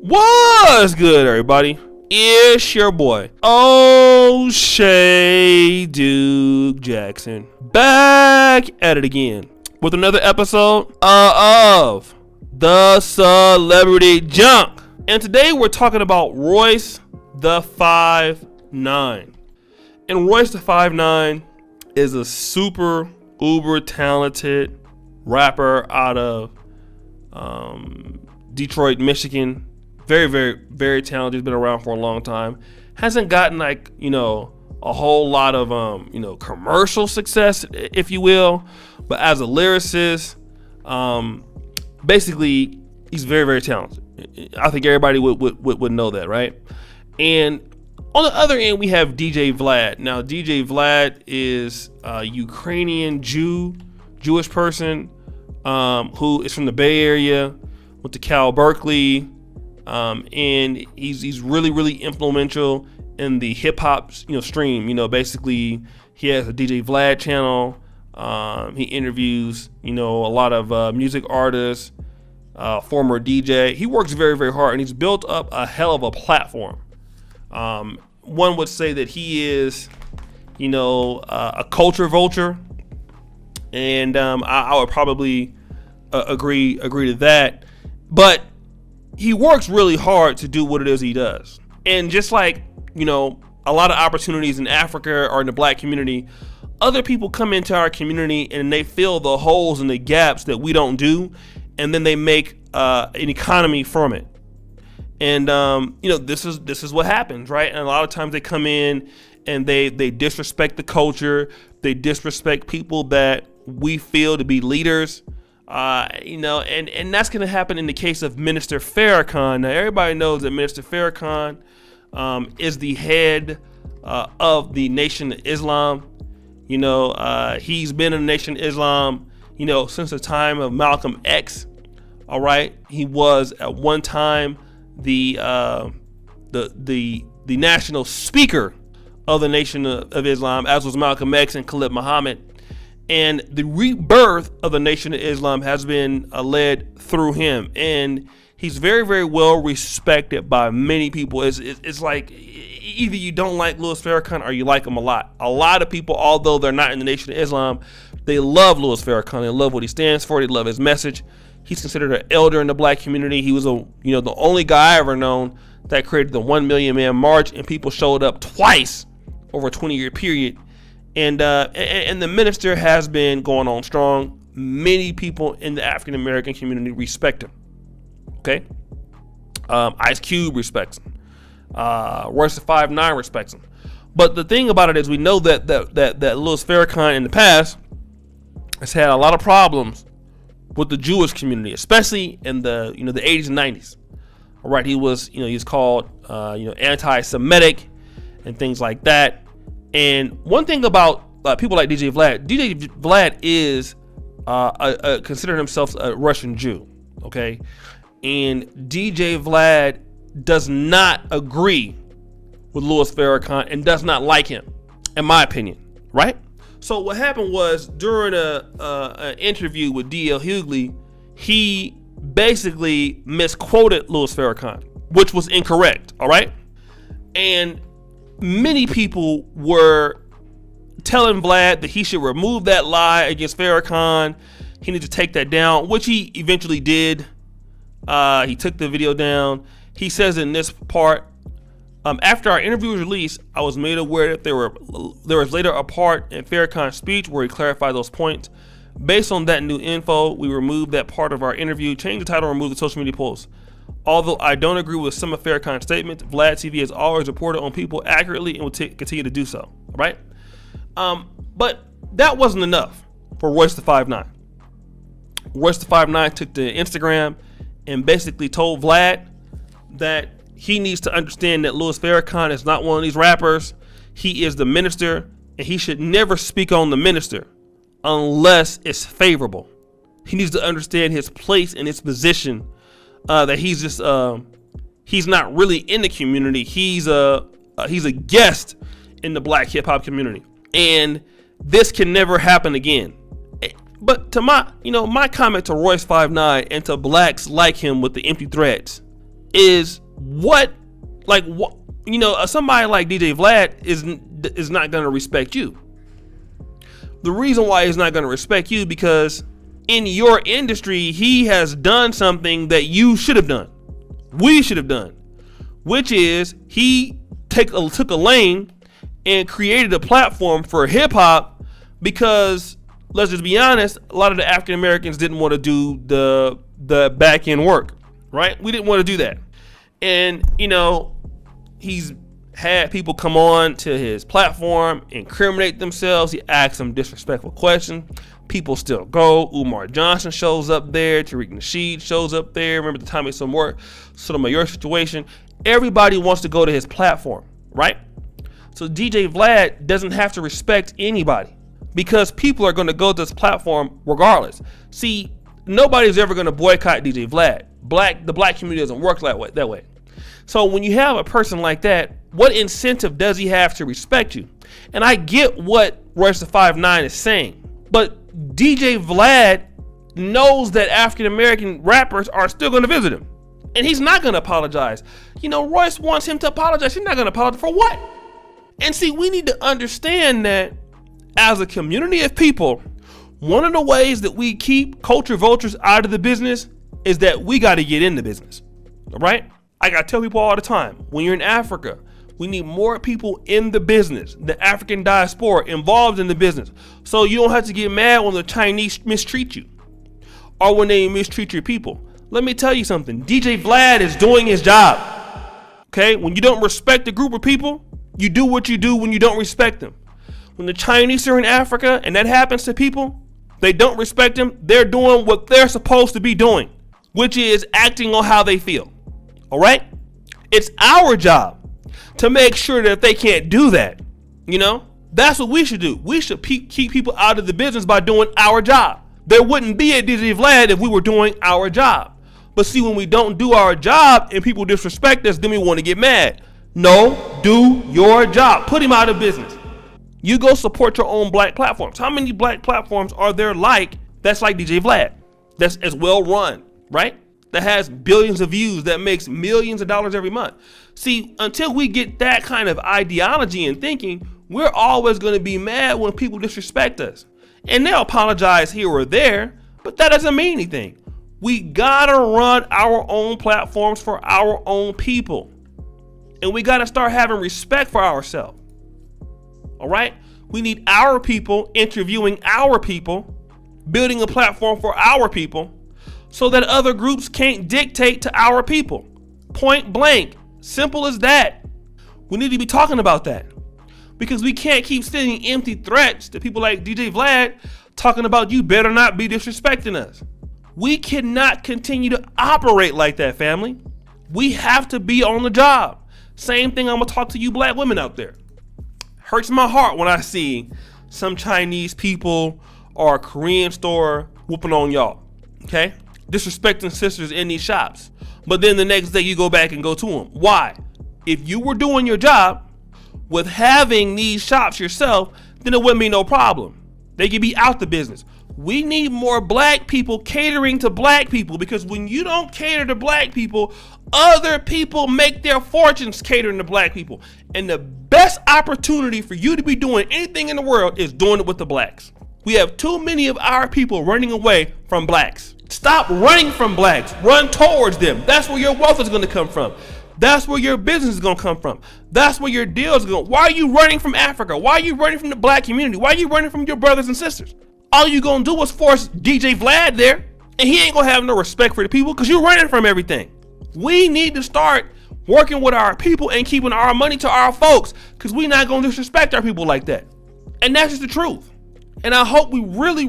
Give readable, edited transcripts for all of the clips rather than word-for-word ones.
What's good, everybody? It's your boy, O'Shea Duke Jackson, back at it again with another episode of The Celebrity Junk. And today we're talking about Royce the 5'9". And Royce the 5'9" is a super uber talented rapper out of Detroit, Michigan. Very, very, very talented. He's been around for a long time. Hasn't gotten a whole lot of commercial success, if you will. But as a lyricist, basically he's very, very talented. I think everybody would know that, right? And on the other end, we have DJ Vlad. Now, DJ Vlad is a Ukrainian Jewish person who is from the Bay Area, went to Cal Berkeley. And he's really, really influential in the hip hop, stream. Basically he has a DJ Vlad channel. He interviews, a lot of music artists, former DJ. He works very, very hard, and he's built up a hell of a platform. One would say that he is, a culture vulture, and I would probably agree to that. But he works really hard to do what it is he does. And just like, a lot of opportunities in Africa or in the black community, other people come into our community and they fill the holes and the gaps that we don't do. And then they make an economy from it. And, this is what happens, right? And a lot of times they come in and they disrespect the culture. They disrespect people that we feel to be leaders. And that's going to happen in the case of Minister Farrakhan. Now, everybody knows that Minister Farrakhan is the head of the Nation of Islam. He's been in the Nation of Islam, since the time of Malcolm X. All right. He was at one time the national speaker of the Nation of Islam, as was Malcolm X and Khalid Muhammad. And the rebirth of the Nation of Islam has been led through him. And he's very, very well respected by many people. It's like either you don't like Louis Farrakhan or you like him a lot. A lot of people, although they're not in the Nation of Islam, they love Louis Farrakhan. They love what he stands for. They love his message. He's considered an elder in the black community. He was the only guy I ever known that created the 1 Million Man March, and people showed up twice over a 20-year period. And the minister has been going on strong. Many people in the African American community respect him. Okay, Ice Cube respects him. Royce the 5'9" respects him. But the thing about it is, we know that Louis Farrakhan in the past has had a lot of problems with the Jewish community, especially in the the 80s and 90s. All right, he was he's called anti-Semitic and things like that. And one thing about people like DJ Vlad is considered himself a Russian Jew, okay? And DJ Vlad does not agree with Louis Farrakhan and does not like him, in my opinion, right? So what happened was, during an interview with D.L. Hughley, he basically misquoted Louis Farrakhan, which was incorrect, all right? And many people were telling Vlad that he should remove that lie against Farrakhan. He needs to take that down, which he eventually did. He took the video down. He says in this part, after our interview was released, I was made aware that there was later a part in Farrakhan's speech where he clarified those points. Based on that new info, we removed that part of our interview, changed the title, and removed the social media post. Although I don't agree with some of Farrakhan's statements, Vlad TV has always reported on people accurately and will continue to do so. All right? But that wasn't enough for Royce the 5'9". Royce the 5'9" took to Instagram and basically told Vlad that he needs to understand that Louis Farrakhan is not one of these rappers. He is the minister, and he should never speak on the minister unless it's favorable. He needs to understand his place and his position. That he's just he's not really in the community. He's a guest in the black hip hop community, and this can never happen again. But to my comment to Royce 5'9" and to blacks like him with the empty threats, is what somebody like DJ Vlad is not going to respect you. The reason why he's not going to respect you because in your industry he has done something that you should have done, we should have done, which is he took a lane and created a platform for hip hop because, let's just be honest, a lot of the African Americans didn't want to do the back end work, right? We didn't want to do that. And, he's had people come on to his platform, incriminate themselves. He asks them disrespectful questions. People still go. Umar Johnson shows up there. Tariq Nasheed shows up there. Remember the time it's some work, Sotomayor situation. Everybody wants to go to his platform, right? So DJ Vlad doesn't have to respect anybody because people are going to go to this platform regardless. See, nobody's ever going to boycott DJ Vlad. The black community doesn't work that way. So when you have a person like that, what incentive does he have to respect you? And I get what Royce the 5'9" is saying, but DJ Vlad knows that African American rappers are still going to visit him, and he's not going to apologize. Royce wants him to apologize. He's not going to apologize for what? And see, we need to understand that as a community of people, one of the ways that we keep culture vultures out of the business is that we got to get in the business, all right? I got to tell people all the time, when you're in Africa, we need more people in the business, the African diaspora involved in the business. So you don't have to get mad when the Chinese mistreat you or when they mistreat your people. Let me tell you something. DJ Vlad is doing his job. Okay? When you don't respect a group of people, you do what you do when you don't respect them. When the Chinese are in Africa and that happens to people, they don't respect them. They're doing what they're supposed to be doing, which is acting on how they feel. All right? It's our job to make sure that they can't do that. That's what we should do. We should keep people out of the business by doing our job. There wouldn't be a DJ Vlad if we were doing our job. But see, when we don't do our job and people disrespect us, then we want to get mad. No, do your job. Put him out of business. You go support your own black platforms. How many black platforms are there that's like DJ Vlad? That's as well run, right? That has billions of views, that makes millions of dollars every month. See, until we get that kind of ideology and thinking, we're always going to be mad when people disrespect us. And they'll apologize here or there, but that doesn't mean anything. We gotta run our own platforms for our own people. And we gotta start having respect for ourselves. All right? We need our people interviewing our people, building a platform for our people, so that other groups can't dictate to our people. Point blank. Simple as that. We need to be talking about that. Because we can't keep sending empty threats to people like DJ Vlad talking about you better not be disrespecting us. We cannot continue to operate like that, family. We have to be on the job. Same thing I'm going to talk to you black women out there. Hurts my heart when I see some Chinese people or a Korean store whooping on y'all. Okay? Disrespecting sisters in these shops. But then the next day you go back and go to them. Why? If you were doing your job with having these shops yourself, then it wouldn't be no problem. They could be out the business. We need more black people catering to black people, because when you don't cater to black people, other people make their fortunes catering to black people. And the best opportunity for you to be doing anything in the world is doing it with the blacks. We have too many of our people running away from blacks. Stop running from blacks. Run towards them. That's where your wealth is going to come from. That's where your business is going to come from. That's where your deals are going. Why are you running from Africa? Why are you running from the black community? Why are you running from your brothers and sisters? All you going to do is force DJ Vlad there, and he ain't going to have no respect for the people because you're running from everything. We need to start working with our people and keeping our money to our folks, because we're not going to disrespect our people like that. And that's just the truth. And I hope we really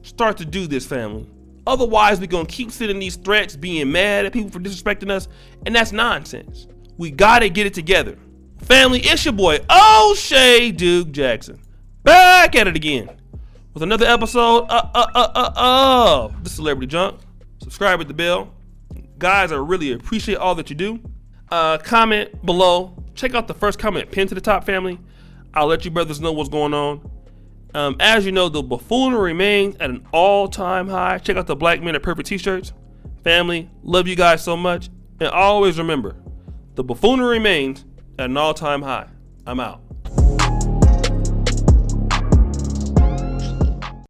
start to do this, family. Otherwise, we're going to keep sending these threats, being mad at people for disrespecting us, and that's nonsense. We got to get it together. Family, it's your boy, O'Shea Duke Jackson. Back at it again with another episode of The Celebrity Junk. Subscribe with the bell. Guys, I really appreciate all that you do. Comment below. Check out the first comment pinned to the top, family. I'll let you brothers know what's going on. As you know, the buffoonery remains at an all-time high. Check out the Black Men Are Perfect t-shirts. Family, love you guys so much. And always remember, the buffoonery remains at an all-time high. I'm out.